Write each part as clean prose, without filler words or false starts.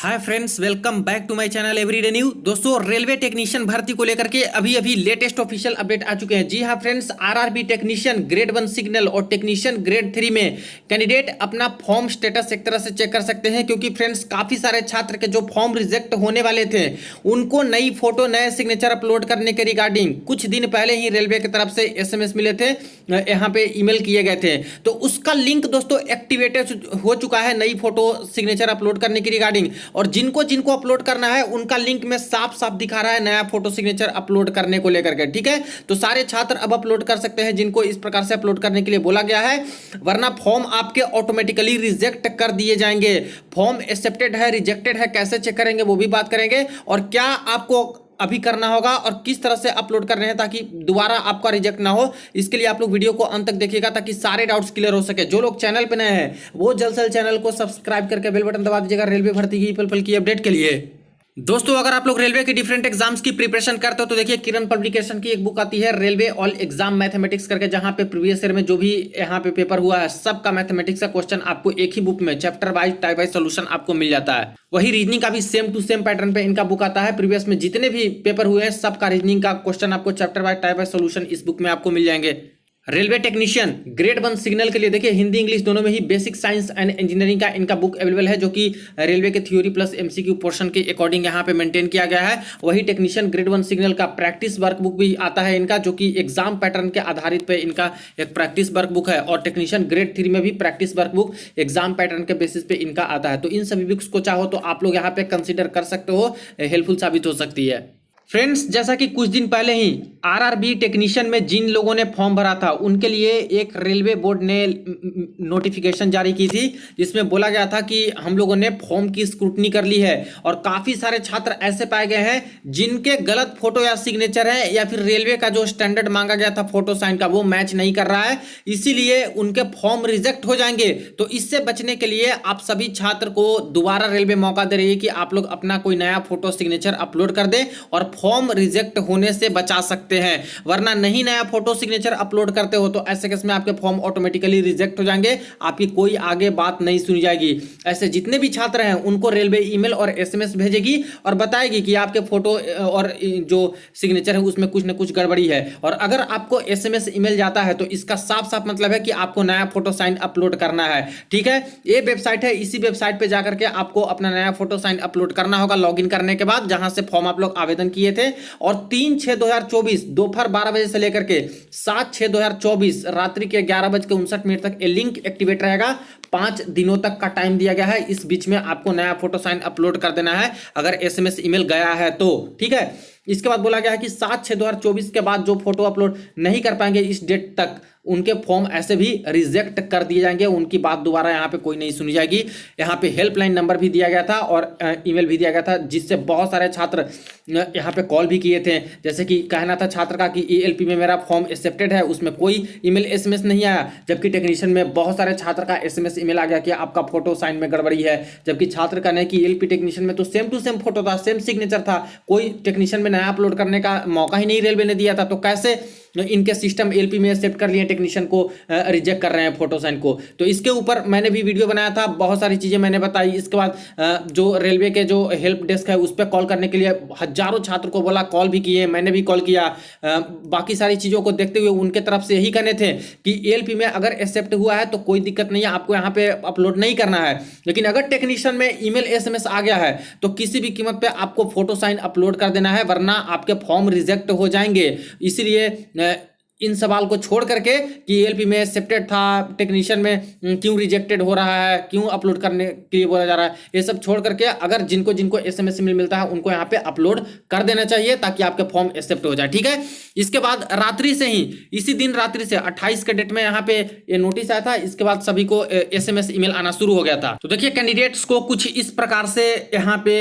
Hi friends, welcome back to my channel everyday new. दोस्तों, railway technician भर्ती को लेकर के अभी अभी लेटेस्ट ऑफिशियल अपडेट आ चुके हैं। जी हां friends, RRB technician grade 1 signal और टेक्नीशियन ग्रेड 3 में कैंडिडेट अपना फॉर्म स्टेटस एक तरह से चेक कर सकते हैं, क्योंकि फ्रेंड्स काफी सारे छात्र के जो फॉर्म रिजेक्ट होने वाले थे उनको नई फोटो नए सिग्नेचर अपलोड करने के रिगार्डिंग कुछ दिन पहले ही रेलवे की तरफ से एसएमएस मिले थे, यहाँ पे ईमेल किए गए थे। तो उसका लिंक दोस्तों एक्टिवेटेड हो चुका है नई फोटो सिग्नेचर अपलोड करने की रिगार्डिंग, और जिनको जिनको अपलोड करना है उनका लिंक में साफ साफ दिखा रहा है नया फोटो सिग्नेचर अपलोड करने को लेकर के। ठीक है, तो सारे छात्र अब अपलोड कर सकते हैं जिनको इस प्रकार से अपलोड करने के लिए बोला गया है, वरना फॉर्म आपके ऑटोमेटिकली रिजेक्ट कर दिए जाएंगे। फॉर्म एक्सेप्टेड है रिजेक्टेड है कैसे चेक करेंगे वो भी बात करेंगे, और क्या आपको अभी करना होगा और किस तरह से अपलोड कर रहे हैं ताकि दोबारा आपका रिजेक्ट ना हो। इसके लिए आप लोग वीडियो को अंत तक देखिएगा ताकि सारे डाउट्स क्लियर हो सके। जो लोग चैनल पे नए हैं वो जल्द से जल्द चैनल को सब्सक्राइब करके बेल बटन दबा दीजिएगा रेलवे भर्ती की पल पल की अपडेट के लिए। दोस्तों, अगर आप लोग रेलवे के डिफरेंट एग्जाम्स की प्रिपरेशन करते हो तो देखिए किरण पब्लिकेशन की एक बुक आती है रेलवे ऑल एग्जाम मैथमेटिक्स करके, जहां पे प्रीवियस ईयर में जो भी यहाँ पे पेपर हुआ है सबका मैथमेटिक्स का क्वेश्चन आपको एक ही बुक में chapter wise type wise solution आपको मिल जाता है। वही रीजनिंग का भी सेम टू सेम पैटर्न पे इनका बुक आता है। प्रीवियस में जितने भी पेपर हुए हैं सबका रीजनिंग का क्वेश्चन आपको chapter wise type wise solution इस बुक में आपको मिल जाएंगे। रेलवे टेक्नीशियन ग्रेड 1 सिग्नल के लिए देखिए हिंदी इंग्लिश दोनों में ही बेसिक साइंस एंड इंजीनियरिंग का इनका बुक अवेलेबल है, जो कि रेलवे के थ्योरी प्लस एमसीक्यू पोर्शन के अकॉर्डिंग यहाँ पे मेंटेन किया गया है। वही टेक्नीशियन ग्रेड 1 सिग्नल का प्रैक्टिस वर्क बुक भी आता है इनका, जो कि एग्जाम पैटर्न के आधारित पे इनका एक प्रैक्टिस वर्क बुक है, और टेक्नीशियन ग्रेड 3 में भी practice work book exam pattern के बेसिस पे इनका आता है। तो इन सभी बुक्स को चाहो तो आप लोग यहाँ पे कंसिडर कर सकते हो, हेल्पफुल साबित हो सकती है। फ्रेंड्स, जैसा कि कुछ दिन पहले ही आरआरबी टेक्नीशियन में जिन लोगों ने फॉर्म भरा था उनके लिए एक रेलवे बोर्ड ने नोटिफिकेशन जारी की थी, जिसमें बोला गया था कि हम लोगों ने फॉर्म की स्क्रूटनी कर ली है और काफ़ी सारे छात्र ऐसे पाए गए हैं जिनके गलत फोटो या सिग्नेचर है, या फिर रेलवे का जो स्टैंडर्ड मांगा गया था फोटो साइन का वो मैच नहीं कर रहा है, इसीलिए उनके फॉर्म रिजेक्ट हो जाएंगे। तो इससे बचने के लिए आप सभी छात्र को दोबारा रेलवे मौका दे रही है कि आप लोग अपना कोई नया फोटो सिग्नेचर अपलोड कर दें और फॉर्म रिजेक्ट होने से बचा सकते हैं। वरना नहीं नया फोटो सिग्नेचर अपलोड करते हो तो ऐसे केस में आपके फॉर्म ऑटोमेटिकली रिजेक्ट हो जाएंगे, आपकी कोई आगे बात नहीं सुनी जाएगी। ऐसे जितने भी छात्र हैं उनको रेलवे ईमेल और एसएमएस भेजेगी और बताएगी कि आपके फोटो और जो सिग्नेचर है उसमें कुछ न कुछ गड़बड़ी है। और अगर आपको एसएमएस ईमेल जाता है तो इसका साफ साफ मतलब है कि आपको नया फोटो साइन अपलोड करना है। ठीक है, ये वेबसाइट है, इसी वेबसाइट पे जाकर के आपको अपना नया फोटो साइन अपलोड करना होगा लॉगिन करने के बाद, जहां से फॉर्म आप लोग आवेदन किए थे। और 3/6/2024 दोपहर 12 बजे से लेकर के 7/6/2024 रात्रि के 11:59 तक ये लिंक एक्टिवेट रहेगा। 5 दिनों तक का टाइम दिया गया है, इस बीच में आपको नया फोटो साइन अपलोड कर देना है अगर एसएमएस ईमेल गया है तो। ठीक है, इसके बाद बोला गया है कि 7/6/2024 के बाद जो फोटो अपलोड नहीं कर पाएंगे इस डेट तक उनके फॉर्म ऐसे भी रिजेक्ट कर दिए जाएंगे, उनकी बात दोबारा यहाँ पे कोई नहीं सुनी जाएगी। यहाँ पे हेल्पलाइन नंबर भी दिया गया था और ईमेल भी दिया गया था, जिससे बहुत सारे छात्र यहाँ पे कॉल भी किए थे। जैसे कि कहना था छात्र का कि ईएलपी में मेरा फॉर्म एक्सेप्टेड है, उसमें कोई ईमेल एसएमएस नहीं आया, जबकि टेक्नीशियन में बहुत सारे छात्र का एसएमएस ईमेल आ गया कि आपका फोटो साइन में गड़बड़ी है। जबकि छात्र का नहीं कि ईएलपी टेक्नीशियन में तो सेम टू सेम फोटो था, सेम सिग्नेचर था, कोई टेक्नीशियन में नया अपलोड करने का मौका ही नहीं रेलवे ने दिया था। तो कैसे इनके सिस्टम एलपी में एक्सेप्ट कर लिए टेक्नीशियन को रिजेक्ट कर रहे हैं फोटो साइन को। तो इसके ऊपर मैंने भी वीडियो बनाया था, बहुत सारी चीज़ें मैंने बताई। इसके बाद जो रेलवे के जो हेल्प डेस्क है उस पर कॉल करने के लिए हजारों छात्र को बोला, कॉल भी किए, मैंने भी कॉल किया। बाकी सारी चीज़ों को देखते हुए उनके तरफ से यही कहने थे कि एलपी में अगर एक्सेप्ट हुआ है तो कोई दिक्कत नहीं है, आपको यहाँ पे अपलोड नहीं करना है, लेकिन अगर टेक्नीशियन में ईमेल एसएमएस आ गया है तो किसी भी कीमत पे आपको फोटो साइन अपलोड कर देना है, वरना आपके फॉर्म रिजेक्ट हो जाएंगे। इसीलिए इन सवाल को छोड़ करके कि एलपी में एक्सेप्टेड था, टेक्नीशियन में क्यों रिजेक्टेड हो रहा है, क्यों अपलोड करने के लिए बोला जा रहा है, ये सब छोड़ करके अगर जिनको जिनको एसएमएस ईमेल मिलता है उनको यहाँ पे अपलोड कर देना चाहिए ताकि आपके फॉर्म एक्सेप्ट हो जाए। ठीक है, इसके बाद रात्रि से ही इसी दिन रात्रि से 28 के डेट में यहाँ पे ये नोटिस आया था, इसके बाद सभी को एसएमएस ईमेल आना शुरू हो गया था। तो देखिए कैंडिडेट्स को कुछ इस प्रकार से यहाँ पे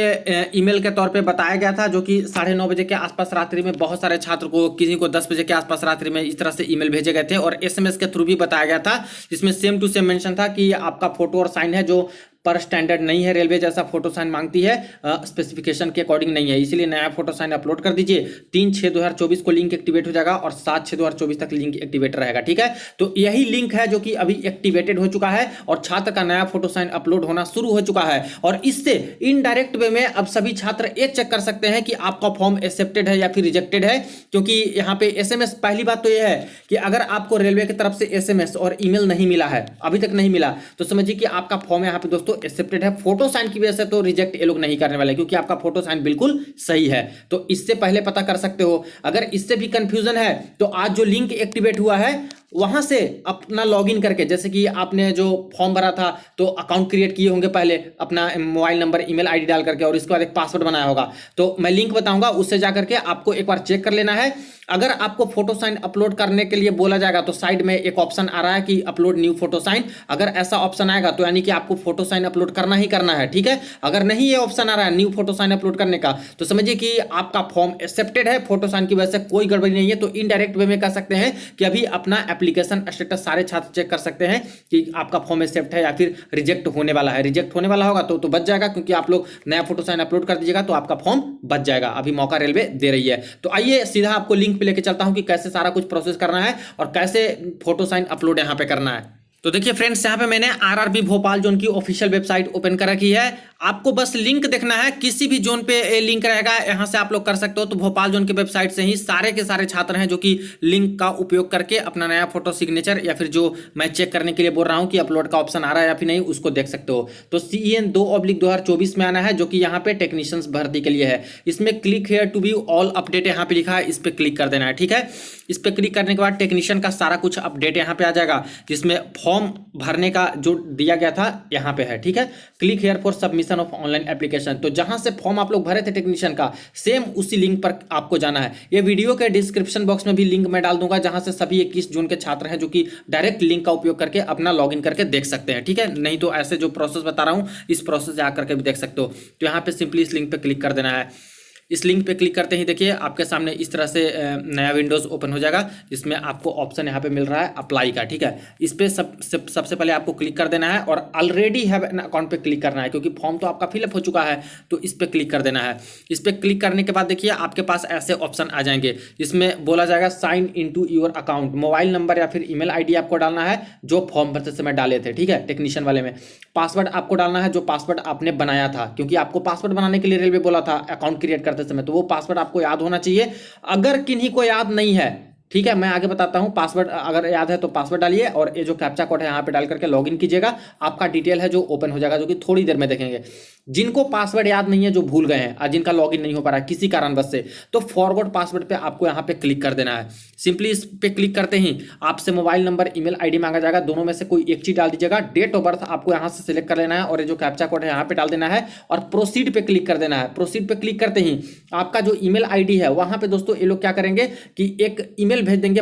ईमेल के तौर पे बताया गया था, जो कि 9:30 बजे के आसपास रात्रि में बहुत सारे छात्र को, किसी को 10 बजे के आसपास रात्रि में इस तरह से ईमेल भेजे गए थे और एसएमएस के थ्रू भी बताया गया था, जिसमें सेम टू सेम मेंशन था कि आपका फोटो और साइन है जो पर स्टैंडर्ड नहीं है, रेलवे जैसा फोटो साइन मांगती है, स्पेसिफिकेशन के अकॉर्डिंग नहीं है, इसलिए नया फोटो साइन अपलोड कर दीजिए। 3/6/2024 को लिंक एक्टिवेट हो जाएगा और 7/6/2024 तक लिंक एक्टिवेट रहेगा। ठीक है, तो यही लिंक है जो कि अभी एक्टिवेटेड हो चुका है और छात्र का नया फोटो साइन अपलोड होना शुरू हो चुका है। और इससे इनडायरेक्ट वे में अब सभी छात्र ये चेक कर सकते हैं कि आपका फॉर्म एक्सेप्टेड है या फिर रिजेक्टेड है, क्योंकि यहाँ पे एसएमएस, पहली बात तो यह है कि अगर आपको रेलवे की तरफ से एसएमएस और ईमेल नहीं मिला है, अभी तक नहीं मिला, तो समझिए कि आपका फॉर्म यहाँ पे दोस्तों एक्सेप्टेड है। फोटो साइन की वजह से तो रिजेक्ट ये लोग नहीं करने वाले, क्योंकि आपका फोटो साइन बिल्कुल सही है। तो इससे पहले पता कर सकते हो। अगर इससे भी कंफ्यूजन है तो आज जो लिंक एक्टिवेट हुआ है वहां से अपना लॉगिन करके, जैसे कि आपने जो फॉर्म भरा था तो अकाउंट क्रिएट किए होंगे पहले अपना मोबाइल नंबर ईमेल आईडी डाल करके, और इसके बाद एक पासवर्ड बनाया होगा, तो मैं लिंक बताऊंगा, उससे जाकर के आपको एक बार चेक कर लेना है। अगर आपको फोटो साइन अपलोड करने के लिए बोला जाएगा तो साइड में एक ऑप्शन आ रहा है कि अपलोड न्यू फोटो साइन, अगर ऐसा ऑप्शन आएगा तो यानी कि आपको फोटो साइन अपलोड करना ही करना है। ठीक है, अगर नहीं ये ऑप्शन आ रहा है न्यू फोटो साइन अपलोड करने का, तो समझिए कि आपका फॉर्म एक्सेप्टेड है, फोटो साइन की वजह से कोई गड़बड़ी नहीं है। तो इनडायरेक्ट वे में कह सकते हैं कि अभी अपना एप्लीकेशन स्टेटस सारे छात्र चेक कर सकते हैं कि आपका फॉर्म एक्सेप्ट है या फिर रिजेक्ट होने वाला है। रिजेक्ट होने वाला होगा तो बच जाएगा, क्योंकि आप लोग नया फोटो साइन अपलोड कर दीजिएगा तो आपका फॉर्म बच जाएगा। अभी मौका रेलवे दे रही है। तो आइए सीधा आपको लिंक पे लेके चलता हूं कि कैसे सारा कुछ प्रोसेस करना है और कैसे फोटो साइन अपलोड यहां पे करना है। तो देखिए फ्रेंड्स, यहाँ पे मैंने आरआरबी भोपाल जोन की ऑफिशियल वेबसाइट ओपन कर रखी है। आपको बस लिंक देखना है, किसी भी जोन पे लिंक रहेगा, यहाँ से आप लोग कर सकते हो। तो भोपाल जोन की वेबसाइट से ही सारे के सारे छात्र हैं जो कि लिंक का उपयोग करके अपना नया फोटो सिग्नेचर या फिर जो मैं चेक करने के लिए बोल रहा हूँ कि अपलोड का ऑप्शन आ रहा है या फिर नहीं, उसको देख सकते हो। तो CEN 2/2024 में आना है, जो कि यहाँ पे टेक्नीशियंस भर्ती के लिए है। इसमें click here to view all update यहाँ पे लिखा है, इस पर क्लिक कर देना है। ठीक है, इस पर क्लिक करने के बाद टेक्नीशियन का सारा कुछ अपडेट यहाँ पे आ जाएगा, जिसमें फॉर्म भरने का जो दिया गया था यहाँ पे है। ठीक है, click here for submission of online application. तो जहां से फॉर्म आप लोग भरे थे टेक्नीशियन का, सेम उसी लिंक पर आपको जाना है। ये वीडियो के डिस्क्रिप्शन बॉक्स में भी लिंक मैं डाल दूंगा, जहां से सभी 21 जून के छात्र हैं जो कि डायरेक्ट लिंक का उपयोग करके अपना लॉगिन करके देख सकते हैं। ठीक है, नहीं तो ऐसे जो प्रोसेस बता रहा हूं इस प्रोसेस से आकर के भी देख सकते हो। तो यहाँ पे सिंपली इस लिंक पे क्लिक कर देना है। इस लिंक पे क्लिक करते ही देखिए आपके सामने इस तरह से नया विंडोज ओपन हो जाएगा, जिसमें आपको ऑप्शन यहाँ पे मिल रहा है अप्लाई का। ठीक है, इस पे सबसे पहले आपको क्लिक कर देना है और ऑलरेडी हैव एन अकाउंट पे क्लिक करना है, क्योंकि फॉर्म तो आपका फिलअप हो चुका है। तो इस पे क्लिक कर देना है। इस पे क्लिक करने के बाद देखिए आपके पास ऐसे ऑप्शन आ जाएंगे, इसमें बोला जाएगा sign in to your account. Mobile number या फिर ईमेल आईडी आपको डालना है जो फॉर्म भरते समय डाले थे। ठीक है, टेक्नीशियन वाले में पासवर्ड आपको डालना है जो पासवर्ड आपने बनाया था, क्योंकि आपको पासवर्ड बनाने के लिए रेलवे बोला था अकाउंट क्रिएट करते समय, तो वो पासवर्ड आपको याद होना चाहिए। अगर किन्हीं को याद नहीं है, ठीक है, मैं आगे बताता हूं, पासवर्ड अगर याद है तो पासवर्ड डालिए और ये जो कैप्चा कोड है यहाँ पे डाल करके लॉगिन कीजिएगा। आपका डिटेल है जो ओपन हो जाएगा, जो कि थोड़ी देर में देखेंगे। जिनको पासवर्ड याद नहीं है, जो भूल गए हैं और जिनका लॉगिन नहीं हो पा रहा है किसी कारणवश से, तो फॉरवर्ड पासवर्ड पे आपको यहाँ पे क्लिक कर देना है। सिंपली इस पे क्लिक करते ही आपसे मोबाइल नंबर ईमेल आईडी मांगा जाएगा, दोनों में से कोई एक चीज डाल दीजिएगा। डेट ऑफ बर्थ आपको यहाँ से सिलेक्ट कर लेना है और ये जो कैप्चा कोड है यहाँ पे डाल देना है और प्रोसीड पे क्लिक कर देना है। प्रोसीड पे क्लिक करते ही आपका जो ईमेल आईडी है वहां पे दोस्तों ये लोग क्या करेंगे कि एक ईमेल भेज देंगे,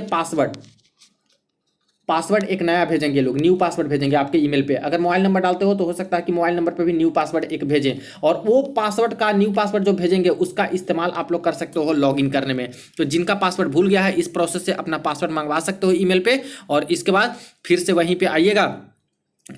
पासवर्ड एक नया भेजेंगे लोग, न्यू पासवर्ड भेजेंगे आपके ईमेल पे। अगर मोबाइल नंबर डालते हो तो हो सकता है कि मोबाइल नंबर पे भी न्यू पासवर्ड एक भेजें, और वो पासवर्ड का न्यू पासवर्ड जो भेजेंगे उसका इस्तेमाल आप लोग कर सकते हो लॉगिन करने में। तो जिनका पासवर्ड भूल गया है इस प्रोसेस से अपना पासवर्ड मंगवा सकते हो ईमेल पे, और इसके बाद फिर से वहीं पे आइएगा,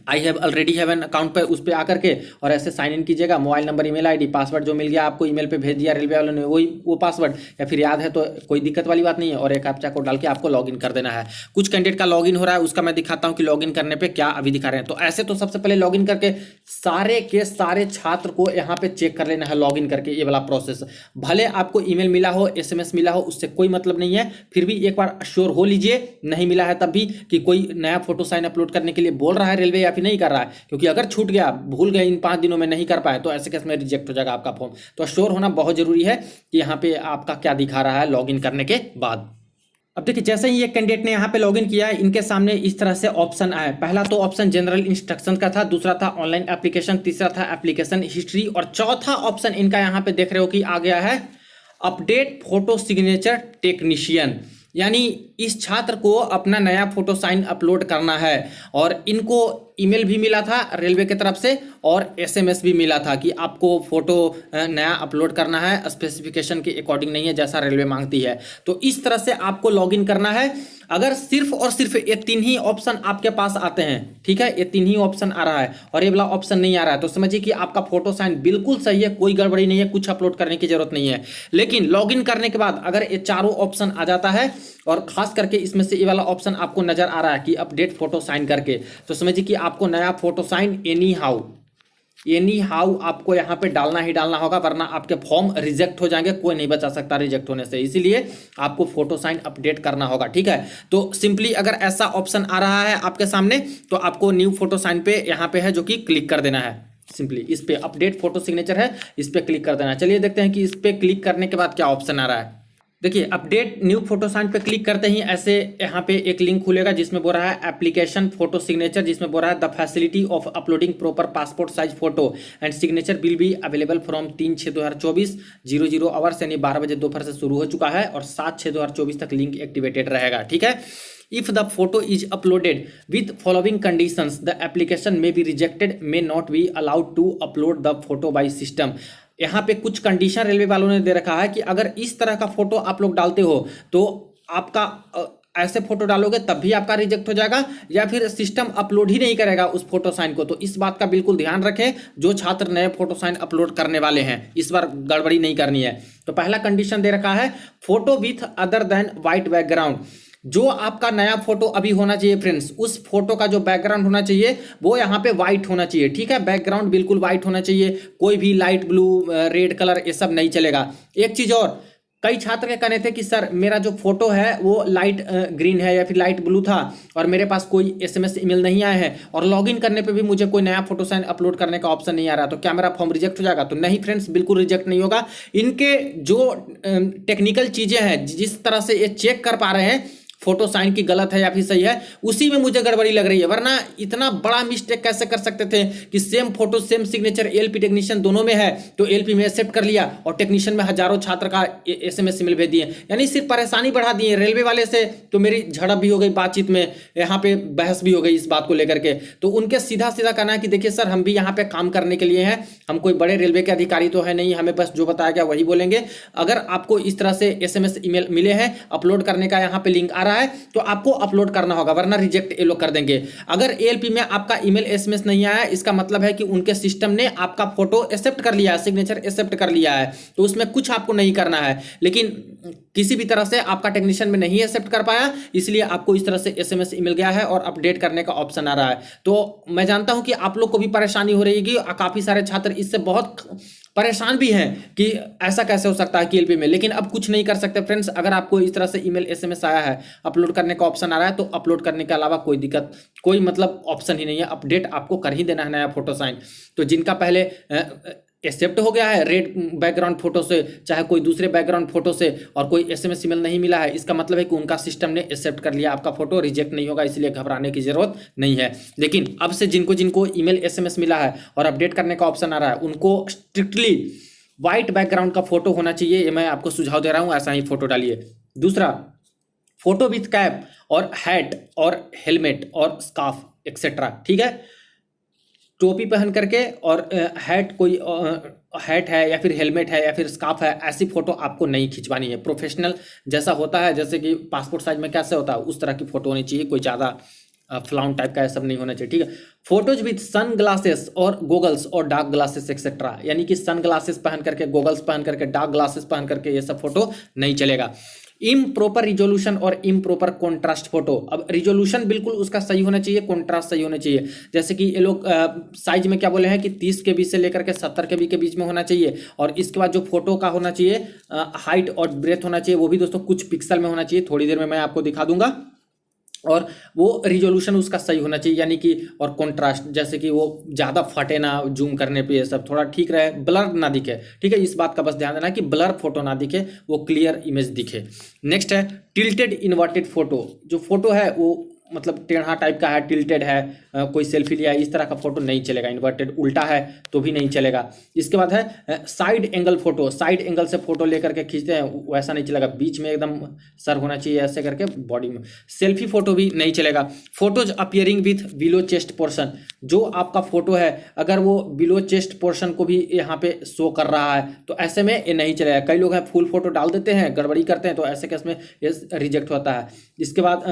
I have already have an account पे उस पर आकर के और ऐसे साइन इन कीजिएगा। Mobile number email ID password जो मिल गया आपको ईमेल पे भेज दिया रेलवे वालों ने, वही वो पासवर्ड, या फिर याद है तो कोई दिक्कत वाली बात नहीं है, और एक कैप्चा कोड डाल के आपको लॉगिन कर देना है। कुछ कैंडिडेट का लॉगिन हो रहा है, उसका मैं दिखाता हूं कि लॉगिन करने पे क्या अभी दिखा रहे हैं। तो ऐसे तो सबसे पहले लॉगिन करके सारे के सारे छात्र को यहाँ पे चेक कर लेना है लॉगिन करके, ये वाला प्रोसेस। भले आपको ईमेल मिला हो, SMS मिला हो, उससे कोई मतलब नहीं है, फिर भी एक बार श्योर हो लीजिए, नहीं मिला है तब भी, कि कोई नया फोटो साइन अपलोड करने के लिए बोल रहा है रेलवे या फिर नहीं कर रहा है। क्योंकि अगर छूट गया, भूल गए, इन 5 दिनों में नहीं कर पाए, तो ऐसे केस में रिजेक्ट हो जाएगा आपका फॉर्म। तो श्योर होना बहुत जरूरी है कि यहाँ पे आपका क्या दिखा रहा है लॉगिन करने के बाद। अब देखिए जैसे ही एक कैंडिडेट ने यहाँ पे लॉगिन किया है, इनके सामने इस तरह से ऑप्शन आए। पहला तो ऑप्शन जनरल इंस्ट्रक्शन का था, दूसरा था ऑनलाइन एप्लीकेशन, तीसरा था एप्लीकेशन हिस्ट्री, और चौथा ऑप्शन इनका यहाँ पे देख रहे हो कि आ गया है अपडेट फोटो सिग्नेचर टेक्नीशियन। यानी इस छात्र को अपना नया फोटो साइन अपलोड करना है, और इनको ईमेल भी मिला था रेलवे की तरफ से और SMS भी मिला था कि आपको फोटो नया अपलोड करना है, स्पेसिफिकेशन के अकॉर्डिंग नहीं है जैसा रेलवे मांगती है। तो इस तरह से आपको लॉगिन करना है। अगर सिर्फ और सिर्फ ये तीन ही ऑप्शन आपके पास आते हैं, ठीक है, ये तीन ही ऑप्शन आ रहा है और ये वाला ऑप्शन नहीं आ रहा है, तो समझिए कि आपका फोटो साइन बिल्कुल सही है, कोई गड़बड़ी नहीं है, कुछ अपलोड करने की जरूरत नहीं है। लेकिन लॉगिन करने के बाद अगर ये चारों ऑप्शन आ जाता है और खास करके इसमें से ये वाला ऑप्शन आपको नजर आ रहा है कि अपडेट फोटो साइन करके, तो समझिए कि आपको नया फोटो साइन एनी हाउ आपको यहाँ पे डालना ही डालना होगा, वरना आपके फॉर्म रिजेक्ट हो जाएंगे, कोई नहीं बचा सकता रिजेक्ट होने से। इसीलिए आपको फोटो साइन अपडेट करना होगा, ठीक है। तो सिंपली अगर ऐसा ऑप्शन आ रहा है आपके सामने तो आपको न्यू फोटो साइन पे यहाँ पे है जो कि क्लिक कर देना है। सिंपली इस पे अपडेट फोटो सिग्नेचर है, इस पे क्लिक कर देना है। चलिए देखते हैं कि इस पे क्लिक करने के बाद क्या ऑप्शन आ रहा है। देखिए अपडेट न्यू फोटो साइन पे क्लिक करते ही ऐसे यहाँ पे एक लिंक खुलेगा जिसमें बोल रहा है एप्लीकेशन फोटो सिग्नेचर, जिसमें बोल रहा है the facility of uploading proper passport size photo and signature will be available from 3/6/2024 00 hours, यानी 12 बजे दोपहर से शुरू हो चुका है और 7/6/2024 तक लिंक एक्टिवेटेड रहेगा, ठीक है। If the photo is uploaded with following conditions, the application may be rejected, may not be allowed to upload the photo by system। यहाँ पे कुछ कंडीशन रेलवे वालों ने दे रखा है कि अगर इस तरह का फोटो आप लोग डालते हो तो आपका ऐसे फोटो डालोगे तब भी आपका रिजेक्ट हो जाएगा, या फिर सिस्टम अपलोड ही नहीं करेगा उस फोटो साइन को। तो इस बात का बिल्कुल ध्यान रखें जो छात्र नए फोटो साइन अपलोड करने वाले हैं, इस बार गड़बड़ी नहीं करनी है। तो पहला कंडीशन दे रखा है photo with other than white background. जो आपका नया फोटो अभी होना चाहिए फ्रेंड्स, उस फोटो का जो बैकग्राउंड होना चाहिए वो यहाँ पे व्हाइट होना चाहिए, ठीक है। बैकग्राउंड बिल्कुल व्हाइट होना चाहिए, कोई भी लाइट ब्लू रेड कलर ये सब नहीं चलेगा। एक चीज और, कई छात्र के कहने थे कि सर मेरा जो फोटो है वो लाइट ग्रीन है या फिर लाइट ब्लू था और मेरे पास कोई एसएमएस ईमेल नहीं आया है और लॉगिन करने पे भी मुझे कोई नया फोटो साइन अपलोड करने का ऑप्शन नहीं आ रहा, तो क्या मेरा फॉर्म रिजेक्ट हो जाएगा? तो नहीं फ्रेंड्स, बिल्कुल रिजेक्ट नहीं होगा। इनके जो टेक्निकल चीजें हैं, जिस तरह से ये चेक कर पा रहे हैं फोटो साइन की गलत है या फिर सही है, उसी में मुझे गड़बड़ी लग रही है। वरना इतना बड़ा मिस्टेक कैसे कर सकते थे कि same photo same signature LP technician दोनों में है तो एलपी में एक्सेप्ट कर लिया और टेक्नीशियन में हजारों छात्र का एसएमएस ईमेल भेज दिए, यानी सिर्फ परेशानी बढ़ा दिए। रेलवे वाले से तो मेरी झड़प भी हो गई, बातचीत में यहाँ पे बहस भी हो गई इस बात को लेकर के। तो उनके सीधा सीधा कहना है कि देखिए सर हम भी यहाँ पे काम करने के लिए हैं, हम कोई बड़े रेलवे के अधिकारी तो है नहीं, हमें बस जो बताया गया वही बोलेंगे। अगर आपको इस तरह से एसएमएस ईमेल मिले हैं अपलोड करने का यहाँ पे लिंक आ रहा है तो आपको अपलोड करना होगा, वरना रिजेक्ट ये लोग कर देंगे। अगर एएलपी में आपका ईमेल एसएमएस नहीं आया, इसका मतलब है कि उनके सिस्टम ने आपका फोटो एक्सेप्ट कर लिया है, सिग्नेचर एक्सेप्ट कर लिया है, तो उसमें कुछ आपको नहीं करना है। लेकिन किसी भी तरह से आपका टेक्नीशियन में नहीं एक्सेप्ट कर पाया, इसलिए आपको इस तरह से एसएमएस ईमेल गया है और अपडेट करने का ऑप्शन आ रहा है। तो मैं जानता हूं कि आप लोग को भी परेशानी हो रही है कि काफी सारे छात्र इससे बहुत परेशान भी हैं कि ऐसा कैसे हो सकता है कि एलपी में, लेकिन अब कुछ नहीं कर सकते फ्रेंड्स। अगर आपको इस तरह से ईमेल एसएमएस आया है, अपलोड करने का ऑप्शन आ रहा है, तो अपलोड करने के अलावा कोई दिक्कत, कोई मतलब ऑप्शन ही नहीं है, अपडेट आपको कर ही देना है नया फोटो साइन। तो जिनका पहले एक्सेप्ट हो गया है रेड बैकग्राउंड फोटो से, चाहे कोई दूसरे बैकग्राउंड फोटो से, और कोई एसएमएस ईमेल नहीं मिला है, इसका मतलब है कि उनका सिस्टम ने एक्सेप्ट कर लिया, आपका फोटो रिजेक्ट नहीं होगा, इसलिए घबराने की जरूरत नहीं है। लेकिन अब से जिनको जिनको ईमेल एसएमएस मिला है और अपडेट करने का ऑप्शन आ रहा है, उनको स्ट्रिक्टली व्हाइट बैकग्राउंड का फोटो होना चाहिए, ये मैं आपको सुझाव दे रहा हूँ, ऐसा ही फोटो डालिए। दूसरा, फोटो विथ कैप और हैट और हेलमेट और स्कार्फ एक्सेट्रा, ठीक है। टोपी पहन करके और हैट, कोई हैट है या फिर हेलमेट है या फिर स्कार्फ है, ऐसी फोटो आपको नहीं खिंचवानी है। प्रोफेशनल जैसा होता है, जैसे कि पासपोर्ट साइज में कैसे होता है उस तरह की फोटो होनी चाहिए, कोई ज़्यादा फ्लाउन टाइप का सब नहीं होना चाहिए, ठीक है। फोटोज विथ सन ग्लासेस और गोगल्स और डार्क ग्लासेस एक्सेट्रा, यानी कि सन ग्लासेस पहन करके, गोगल्स पहन करके, डार्क ग्लासेस पहन करके ये सब फोटो नहीं चलेगा। इम प्रॉपर रिजोल्यूशन और इम प्रॉपर कॉन्ट्रास्ट फोटो, अब रिजोल्यूशन बिल्कुल उसका सही होना चाहिए, कॉन्ट्रास्ट सही होना चाहिए। जैसे कि ये लोग साइज में क्या बोले हैं कि 30 के बीच से लेकर के 70 के बीच में होना चाहिए, और इसके बाद जो फोटो का होना चाहिए हाइट और ब्रेथ होना चाहिए, वो भी दोस्तों कुछ पिक्सल में होना चाहिए, थोड़ी देर में मैं आपको दिखा दूंगा। और वो रिजोल्यूशन उसका सही होना चाहिए, यानी कि, और कॉन्ट्रास्ट, जैसे कि वो ज़्यादा फटे ना जूम करने पे, ये सब थोड़ा ठीक रहे, ब्लर ना दिखे, ठीक है। इस बात का बस ध्यान देना कि ब्लर फोटो ना दिखे, वो क्लियर इमेज दिखे। नेक्स्ट है टिल्टेड इन्वर्टेड फोटो, जो फोटो है वो मतलब टेढ़ा टाइप का है, टिल्टेड है, कोई सेल्फी लिया है, इस तरह का फोटो नहीं चलेगा। इन्वर्टेड उल्टा है तो भी नहीं चलेगा। इसके बाद है side angle photo, side angle से फोटो लेकर के खींचते हैं वैसा नहीं चलेगा, बीच में एकदम सर होना चाहिए ऐसे करके बॉडी में। सेल्फी फोटो भी नहीं चलेगा। Photos appearing with below chest portion, जो आपका फोटो है अगर वो बिलो चेस्ट पोर्शन को भी यहाँ पे शो कर रहा है तो ऐसे में ये नहीं चलेगा। कई लोग हैं फुल फोटो डाल देते हैं, गड़बड़ी करते हैं, तो ऐसे केस में ये रिजेक्ट होता है। इसके बाद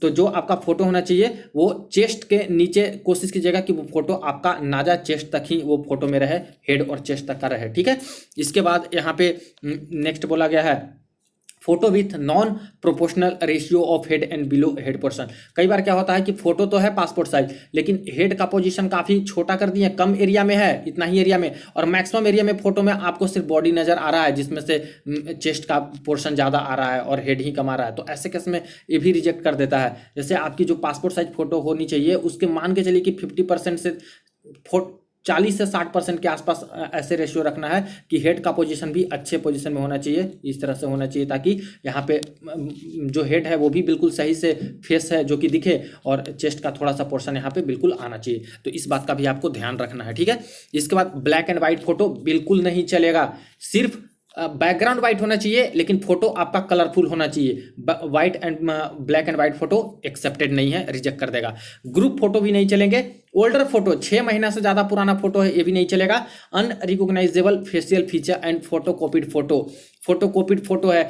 तो जो आपका फोटो होना चाहिए वो चेस्ट के नीचे कोशिश कीजिएगा कि वो फोटो आपका नाजा चेस्ट तक ही वो फोटो में रहे, हेड और चेस्ट तक का रहे, ठीक है। इसके बाद यहाँ पे नेक्स्ट बोला गया है photo with non proportional ratio of head and below head portion. कई बार क्या होता है कि फोटो तो है पासपोर्ट साइज, लेकिन हेड का पोजीशन काफी छोटा कर दिए, कम एरिया में है, इतना ही एरिया में, और मैक्सिमम एरिया में फोटो में आपको सिर्फ बॉडी नजर आ रहा है जिसमें से चेस्ट का पोर्शन ज्यादा आ रहा है और हेड ही कम आ रहा है। तो ऐसे केस में ये भी रिजेक्ट कर देता है। जैसे आपकी जो पासपोर्ट साइज फोटो होनी चाहिए उसके मान के चलिए कि 50% से 40 से 60% के आसपास ऐसे रेशियो रखना है कि हेड का पोजीशन भी अच्छे पोजीशन में होना चाहिए, इस तरह से होना चाहिए ताकि यहाँ पे जो हेड है वो भी बिल्कुल सही से फेस है जो कि दिखे, और चेस्ट का थोड़ा सा पोर्शन यहाँ पे बिल्कुल आना चाहिए। तो इस बात का भी आपको ध्यान रखना है, ठीक है। इसके बाद ब्लैक एंड व्हाइट फोटो बिल्कुल नहीं चलेगा। सिर्फ बैकग्राउंड व्हाइट होना चाहिए लेकिन फोटो आपका कलरफुल होना चाहिए। White and black and white photo accepted नहीं है, रिजेक्ट कर देगा। ग्रुप फोटो भी नहीं चलेंगे। ओल्डर फोटो 6 महीना से ज्यादा पुराना फोटो है ये भी नहीं चलेगा। Unrecognisable facial feature and photo copied photo, photo copied photo है,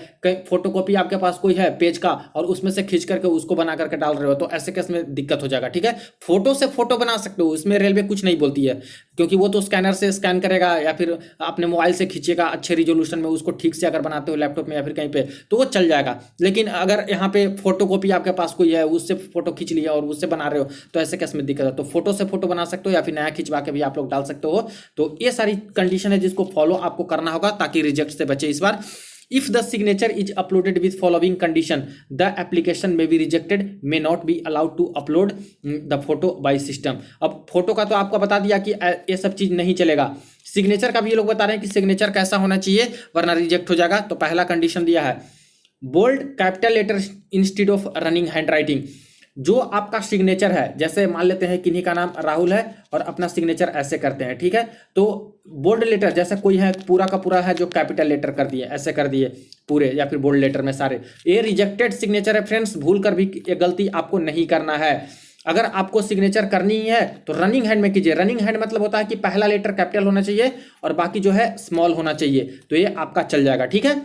फोटो कॉपी आपके पास कोई है पेज का और उसमें से खींच करके उसको बना करके डाल रहे हो तो ऐसे केस में दिक्कत हो जाएगा, ठीक है। फोटो से फोटो बना सकते हो, इसमें रेलवे कुछ नहीं बोलती है क्योंकि वो तो स्कैनर से स्कैन करेगा या फिर अपने मोबाइल से खींचेगा अच्छे रिजोल्यूशन में, उसको ठीक से अगर बनाते हो लैपटॉप में या फिर कहीं पे तो वो चल जाएगा। लेकिन अगर यहाँ पे फोटो कॉपी आपके पास कोई है उससे फोटो खींच लिया और उससे बना रहे हो तो ऐसे केस में दिक्कत है। तो फोटो से फोटो बना सकते हो या फिर नया खिंचवा के भी आप लोग डाल सकते हो। तो ये सारी कंडीशन है जिसको फॉलो आपको करना होगा ताकि रिजेक्ट से बचे इस बार। If the signature is uploaded with following condition, the application may be rejected, may not be allowed to upload the photo by system। अब फोटो का तो आपको बता दिया कि ये सब चीज नहीं चलेगा। सिग्नेचर का भी ये लोग बता रहे हैं कि सिग्नेचर कैसा होना चाहिए वरना रिजेक्ट हो जाएगा। तो पहला कंडीशन दिया है bold capital letter instead of running hand writing. जो आपका सिग्नेचर है, जैसे मान लेते हैं किन्हीं का नाम राहुल है और अपना सिग्नेचर ऐसे करते हैं, ठीक है, तो बोल्ड लेटर जैसे कोई है पूरा का पूरा है जो कैपिटल लेटर कर दिए, ऐसे कर दिए पूरे या फिर बोल्ड लेटर में सारे, ये रिजेक्टेड सिग्नेचर है फ्रेंड्स। भूल कर भी ये गलती आपको नहीं करना है। अगर आपको सिग्नेचर करनी ही है तो रनिंग हैंड में कीजिए। रनिंग हैंड मतलब होता है कि पहला लेटर कैपिटल होना चाहिए और बाकी जो है स्मॉल होना चाहिए, तो ये आपका चल जाएगा, ठीक है।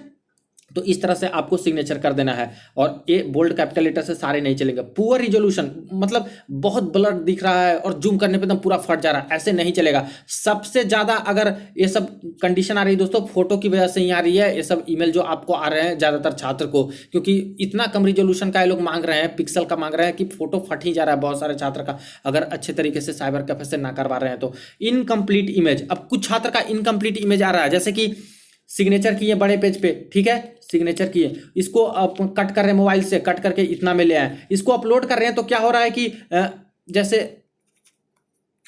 तो इस तरह से आपको सिग्नेचर कर देना है और ये बोल्ड कैपिटल लेटर से सारे नहीं चलेंगे। पुअर रिजोल्यूशन मतलब बहुत ब्लर दिख रहा है और जूम करने पे एकदम पूरा फट जा रहा है, ऐसे नहीं चलेगा। सबसे ज्यादा अगर ये सब कंडीशन आ रही है दोस्तों फोटो की वजह से ही आ रही है, ये सब ईमेल जो आपको आ रहे हैं ज्यादातर छात्र को, क्योंकि इतना कम रिजोल्यूशन का ये लोग मांग रहे हैं, पिक्सल का मांग रहे हैं कि फोटो फट ही जा रहा है बहुत सारे छात्र का, अगर अच्छे तरीके से साइबर कैफे से ना करवा रहे हैं तो। इनकम्प्लीट इमेज, अब कुछ छात्र का इनकम्प्लीट इमेज आ रहा है, जैसे कि सिग्नेचर किए बड़े पेज पे, ठीक है, सिग्नेचर किए, इसको कट कर रहे हैं मोबाइल से, कट करके इतना में ले आए, इसको अपलोड कर रहे हैं तो क्या हो रहा है कि जैसे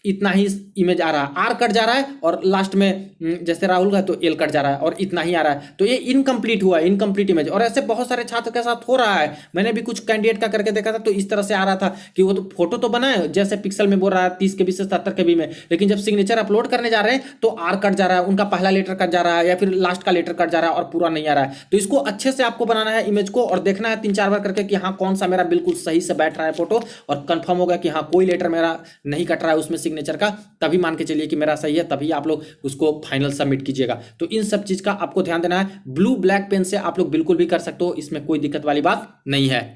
इतना ही इमेज आ रहा है, आर कट जा रहा है और लास्ट में जैसे राहुल का तो एल कट जा रहा है और इतना ही आ रहा है, तो ये इनकम्प्लीट हुआ, इनकम्प्लीट इमेज। और ऐसे बहुत सारे छात्र के साथ हो रहा है, मैंने भी कुछ कैंडिडेट का करके देखा था तो इस तरह से आ रहा था कि वो तो फोटो तो बना है जैसे पिक्सल में बोल रहा है 30 KB से 70 KB में, लेकिन जब सिग्नेचर अपलोड करने जा रहे हैं तो आर कट जा रहा है, उनका पहला लेटर कट जा रहा है या फिर लास्ट का लेटर कट जा रहा है और पूरा नहीं आ रहा है। तो इसको अच्छे से आपको बनाना है इमेज को और देखना है 3-4 बार करके कि हाँ कौन सा मेरा बिल्कुल सही से बैठ रहा है फोटो, और कंफर्म होगा कि हाँ कोई लेटर मेरा नहीं कट रहा है उसमें सिग्नेचर का, तभी मान के चलिए कि मेरा सही है, तभी आप लोग उसको फाइनल सबमिट कीजिएगा। तो इन सब चीज का आपको ध्यान देना है। ब्लू ब्लैक पेन से आप लोग बिल्कुल भी कर सकते हो, इसमें कोई दिक्कत वाली बात नहीं है।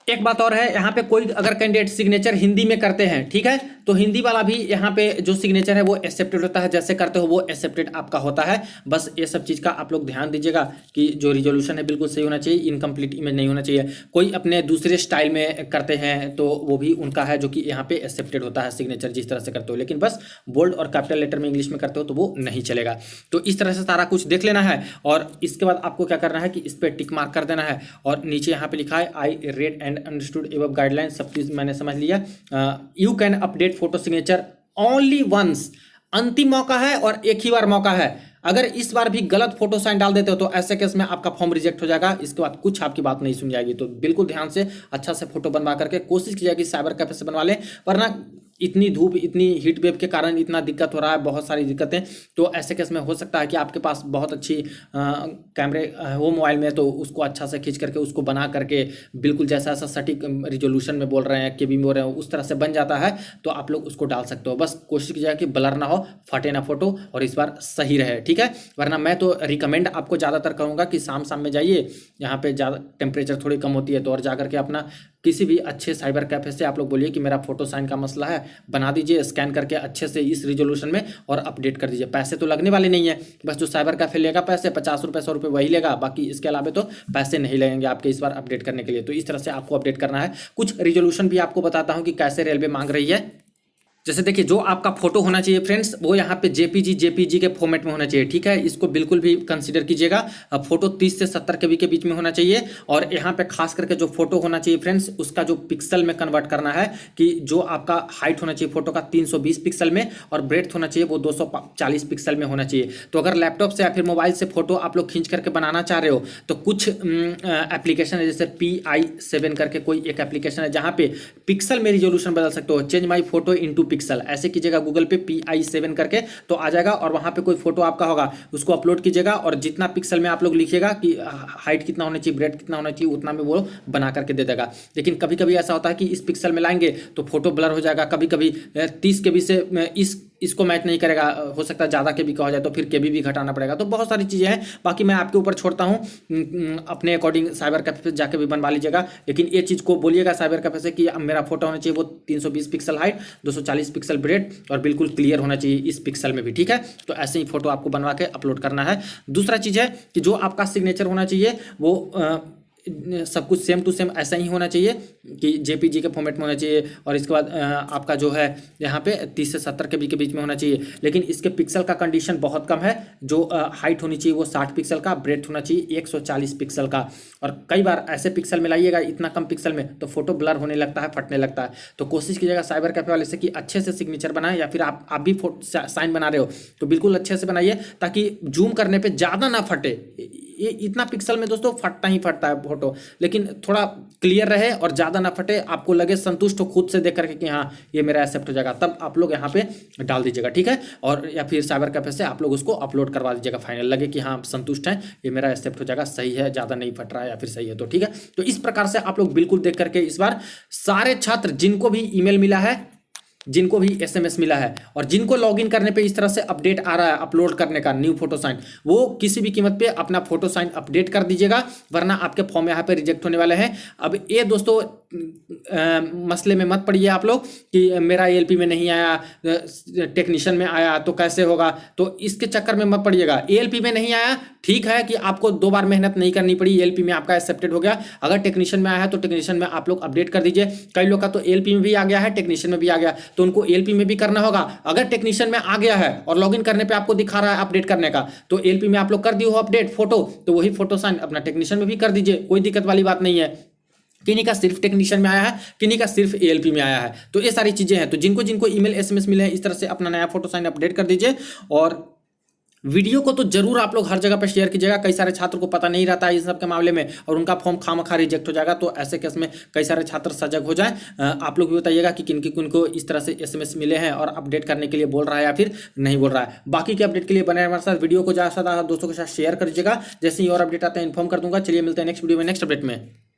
एक बात और है, यहाँ पे कोई अगर कैंडिडेट सिग्नेचर हिंदी में करते हैं, ठीक है, तो हिंदी वाला भी यहाँ पे जो सिग्नेचर है वो एक्सेप्टेड होता है, जैसे करते हो वो एक्सेप्टेड आपका होता है। बस ये सब चीज का आप लोग ध्यान दीजिएगा कि जो रिजोल्यूशन है बिल्कुल सही होना चाहिए, इनकम्प्लीट इमेज नहीं होना चाहिए। कोई अपने दूसरे स्टाइल में करते हैं तो वो भी उनका है जो कि यहाँ पे एक्सेप्टेड होता है सिग्नेचर जिस तरह से करते हो, लेकिन बस बोल्ड और कैपिटल लेटर में इंग्लिश में करते हो तो वो नहीं चलेगा। तो इस तरह से सारा कुछ देख लेना है और इसके बाद आपको क्या करना है कि इस पर टिक मार्क कर देना है और नीचे यहाँ पे लिखा है I read and understood above guideline, सब चीज मैंने समझ लिया। You can update photo signature only once, अंतिम मौका है और एक ही बार मौका है। अगर इस बार भी गलत फोटो साइन डाल देते हो तो ऐसे केस में आपका फॉर्म रिजेक्ट हो जाएगा, इसके बाद कुछ आपकी बात नहीं सुनी जाएगी। तो बिल्कुल ध्यान से अच्छा से फोटो बनवा करके कोशिश कीजिए कि साइबर कैफे से बनवा लें, वरना इतनी धूप इतनी हीट वेव के कारण इतना दिक्कत हो रहा है, बहुत सारी दिक्कतें। तो ऐसे केस में हो सकता है कि आपके पास बहुत अच्छी कैमरे हो मोबाइल में, तो उसको अच्छा से खींच करके उसको बना करके बिल्कुल जैसा ऐसा सटीक रिजोल्यूशन में बोल रहे हैं, केबी में बोल रहे हैं, उस तरह से बन जाता है, तो आप लोग उसको डाल सकते हो। बस कोशिश कीजिए कि ब्लर ना हो, फटे ना फोटो, और इस बार सही रहे, ठीक है। वरना मैं तो रिकमेंड आपको ज़्यादातर करूँगा कि शाम में जाइए, यहाँ पे ज़्यादा टेम्परेचर थोड़ी कम होती है, तो और जा करके अपना किसी भी अच्छे साइबर कैफे से आप लोग बोलिए कि मेरा फोटो साइन का मसला है, बना दीजिए स्कैन करके अच्छे से इस रिजोल्यूशन में और अपडेट कर दीजिए। पैसे तो लगने वाले नहीं है, बस जो साइबर कैफे लेगा पैसे 50 रुपये 100 रुपये वही लेगा, बाकी इसके अलावा तो पैसे नहीं लगेंगे आपके इस बार अपडेट करने के लिए। तो इस तरह से आपको अपडेट करना है। कुछ रिजोल्यूशन भी आपको बताता हूँ कि कैसे रेलवे मांग रही है। जैसे देखिए, जो आपका फोटो होना चाहिए फ्रेंड्स, वो यहाँ पे जेपीजी के फॉर्मेट में होना चाहिए, ठीक है। इसको बिल्कुल भी कंसीडर कीजिएगा। अब फोटो 30 से 70 केबी के बीच में होना चाहिए। और यहाँ पे खास करके जो फोटो होना चाहिए फ्रेंड्स, उसका जो पिक्सल में कन्वर्ट करना है, कि जो आपका हाइट होना चाहिए फोटो का 320 पिक्सल में, और ब्रेड्थ होना चाहिए वो 240 पिक्सल में होना चाहिए। तो अगर लैपटॉप से या फिर मोबाइल से फोटो आप लोग खींच करके बनाना चाह रहे हो, तो कुछ एप्लीकेशन है, जैसे PI7 करके कोई एक एप्लीकेशन है, जहाँ पे पिक्सल में रिजोल्यूशन बदल सकते हो। Change my photo into pixel ऐसे कीजिएगा गूगल पे PI7 करके, तो आ जाएगा। और वहां पे कोई फोटो आपका होगा उसको अपलोड कीजिएगा, और जितना पिक्सल में आप लोग लिखिएगा कि हाइट कितना होना चाहिए, ब्रेड कितना होना चाहिए, उतना में वो बना करके दे देगा। लेकिन कभी कभी ऐसा होता है कि इस पिक्सल में लाएंगे तो फोटो ब्लर हो जाएगा, कभी कभी 30 केबी से इसको मैच नहीं करेगा, हो सकता है ज़्यादा केबी का हो जाए, तो फिर केबी भी घटाना पड़ेगा। तो बहुत सारी चीज़ें हैं, बाकी मैं आपके ऊपर छोड़ता हूँ, अपने अकॉर्डिंग साइबर कैफे पे जाके भी बनवा लीजिएगा। लेकिन ये चीज़ को बोलिएगा साइबर कैफे से कि मेरा फोटो होना चाहिए वो 320 पिक्सल हाइट, 240 पिक्सल ब्रेड, और बिल्कुल क्लियर होना चाहिए इस पिक्सल में भी, ठीक है। तो ऐसे ही फोटो आपको बनवा के अपलोड करना है। दूसरा चीज़ है कि जो आपका सिग्नेचर होना चाहिए वो सब कुछ सेम टू सेम ऐसा ही होना चाहिए, कि जेपीजी के फॉर्मेट में होना चाहिए। और इसके बाद आपका जो है यहाँ पे 30 से 70 केबी के बीच में होना चाहिए। लेकिन इसके पिक्सल का कंडीशन बहुत कम है। जो हाइट होनी चाहिए वो 60 पिक्सल का, ब्रेड्थ होना चाहिए 140 पिक्सल का। और कई बार ऐसे पिक्सल में लाइएगा इतना कम पिक्सल में, तो फोटो ब्लर होने लगता है, फटने लगता है। तो कोशिश कीजिएगा साइबर कैफे वाले से कि अच्छे से सिग्नेचर बनाए, या फिर आप भी साइन बना रहे हो तो बिल्कुल अच्छे से बनाइए, ताकि जूम करने पर ज़्यादा ना फटे। ये इतना पिक्सल में दोस्तों फटता ही फटता है फोटो, लेकिन थोड़ा क्लियर रहे और ज़्यादा ना फटे, आपको लगे संतुष्ट हो खुद से देख करके कि हाँ ये मेरा एक्सेप्ट हो जाएगा, तब आप लोग यहाँ पे डाल दीजिएगा, ठीक है। और या फिर साइबर कैफे से आप लोग उसको अपलोड करवा दीजिएगा, फाइनल लगे कि हाँ संतुष्ट हैं, ये मेरा एक्सेप्ट हो जाएगा, सही है, ज़्यादा नहीं फट रहा है या फिर सही है, तो ठीक है। तो इस प्रकार से आप लोग बिल्कुल देख करके इस बार सारे छात्र जिनको भी ईमेल मिला है, जिनको भी SMS मिला है, और जिनको लॉगिन करने पे इस तरह से अपडेट आ रहा है अपलोड करने का न्यू फोटो साइन, वो किसी भी कीमत पे अपना फोटो साइन अपडेट कर दीजिएगा, वरना आपके फॉर्म यहाँ पे रिजेक्ट होने वाले हैं। अब ये दोस्तों मसले में मत पड़िए आप लोग कि मेरा ALP में नहीं आया, टेक्नीशियन में आया तो कैसे होगा, तो इसके चक्कर में मत पड़िएगा। ALP में नहीं आया, ठीक है कि आपको 2 बार मेहनत नहीं करनी पड़ी, ALP में आपका एक्सेप्टेड हो गया। अगर टेक्नीशियन में आया है तो टेक्नीशियन में आप लोग अपडेट कर दीजिए। कई लोग का तो ALP में भी आ गया है, टेक्नीशियन में भी आ गया, तो उनको ALP में भी करना होगा। अगर टेक्नीशियन में आ गया है और लॉगिन करने पे आपको दिखा रहा है अपडेट करने का, तो ALP में आप लोग कर दिए हो अपडेट फोटो, तो वही फोटो साइन अपना टेक्नीशियन में भी कर दीजिए, कोई दिक्कत वाली बात नहीं है। किन्हीं का सिर्फ टेक्नीशियन में आया है, किन्हीं का सिर्फ ALP में आया है, तो ये सारी चीजें हैं। तो जिनको जिनको ईमेल SMS मिले हैं, इस तरह से अपना नया फोटो साइन अपडेट कर दीजिए। और वीडियो को तो जरूर आप लोग हर जगह पर शेयर कीजिएगा। कई सारे छात्र को पता नहीं रहता है इस सब के मामले में, और उनका फॉर्म खामखा रिजेक्ट हो जाएगा। तो ऐसे केस में कई सारे छात्र सजग हो जाएं। आप लोग भी बताइएगा कि किनको इस तरह से SMS मिले हैं और अपडेट करने के लिए बोल रहा है या फिर नहीं बोल रहा है। बाकी के अपडेट के लिए बने हमारे साथ, वीडियो को ज़्यादा से ज़्यादा दोस्तों के साथ शेयर कर दीजिएगा। जैसे ही और अपडेट आते हैं इन्फॉर्म कर दूंगा। चलिए मिलते हैं नेक्स्ट वीडियो में नेक्स्ट अपडेट में।